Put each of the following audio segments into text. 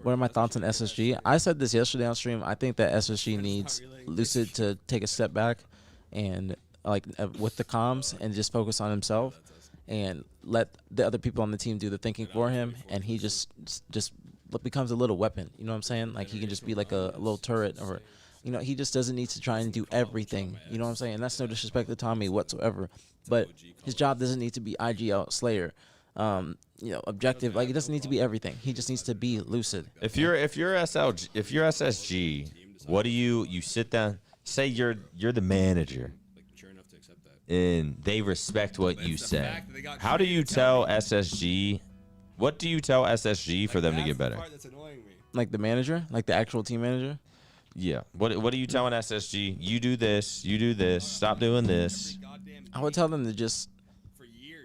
What are my thoughts on SSG? I said this yesterday on stream. I think that SSG needs Lucid to take a step back and with the comms and just focus on himself and let the other people on the team do the thinking for him, and he just becomes a little weapon. You know what I'm saying? Like he can just be like a little turret, or he just doesn't need to try and do everything. You know what I'm saying? And that's no disrespect to Tommy whatsoever, but his job doesn't need to be IGL Slayer. Objective. Like, it doesn't need to be everything. He just needs to be Lucid. If you're SSG, what do you sit down? Say you're the manager, and they respect what you say. How do you tell SSG? What do you tell SSG for them to get better? Like the manager, like the actual team manager. Yeah. What are you telling SSG? You do this. You do this. Stop doing this. I would tell them to just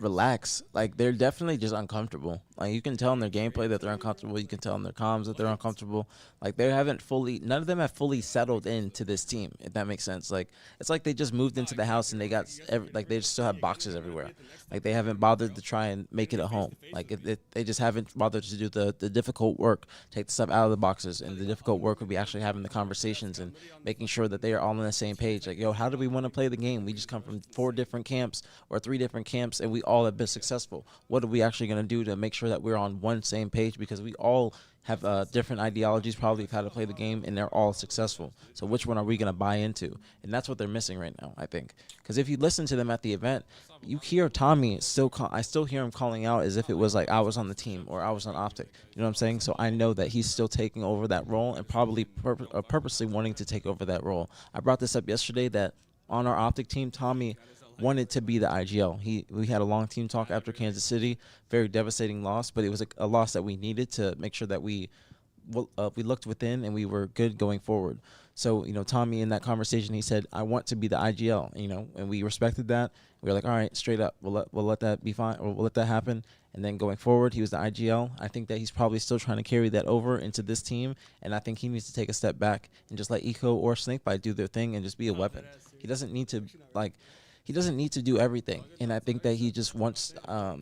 relax. Like, they're definitely just uncomfortable. Like, you can tell in their gameplay that they're uncomfortable. You can tell in their comms that they're uncomfortable. Like, none of them have fully settled into this team, if that makes sense. Like, it's like they just moved into the house and they they still have boxes everywhere. Like, they haven't bothered to try and make it a home. Like, they just haven't bothered to do the difficult work, take the stuff out of the boxes. And the difficult work would be actually having the conversations and making sure that they are all on the same page. Like, yo, how do we want to play the game? We just come from 4 different camps or 3 different camps, and we all have been successful. What are we actually going to do to make sure that we're on one same page? Because we all have different ideologies probably of how to play the game, and they're all successful. So which one are we going to buy into? And that's what they're missing right now, I think. Because if you listen to them at the event, you hear Tommy I still hear him calling out as if it was like I was on the team or I was on Optic. You know what I'm saying? So I know that he's still taking over that role and probably purposely wanting to take over that role. I brought this up yesterday that on our Optic team, Tommy wanted to be the IGL. We had a long team talk after Kansas City, very devastating loss, but it was a loss that we needed to make sure that we looked within and we were good going forward. So, Tommy, in that conversation, he said, I want to be the IGL, and we respected that. We were like, all right, straight up, we'll let that be fine, or we'll let that happen. And then going forward, he was the IGL. I think that he's probably still trying to carry that over into this team, and I think he needs to take a step back and just let Eco or Snakebite do their thing and just be a weapon. He doesn't need to, do everything, and I think that he just wants. I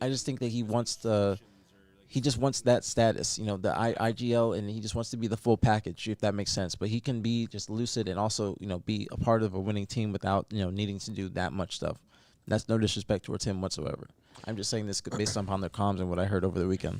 just think that he wants that status, the IGL, and he just wants to be the full package, if that makes sense. But he can be just Lucid and also, be a part of a winning team without, needing to do that much stuff. That's no disrespect towards him whatsoever. I'm just saying this based upon their comms and what I heard over the weekend.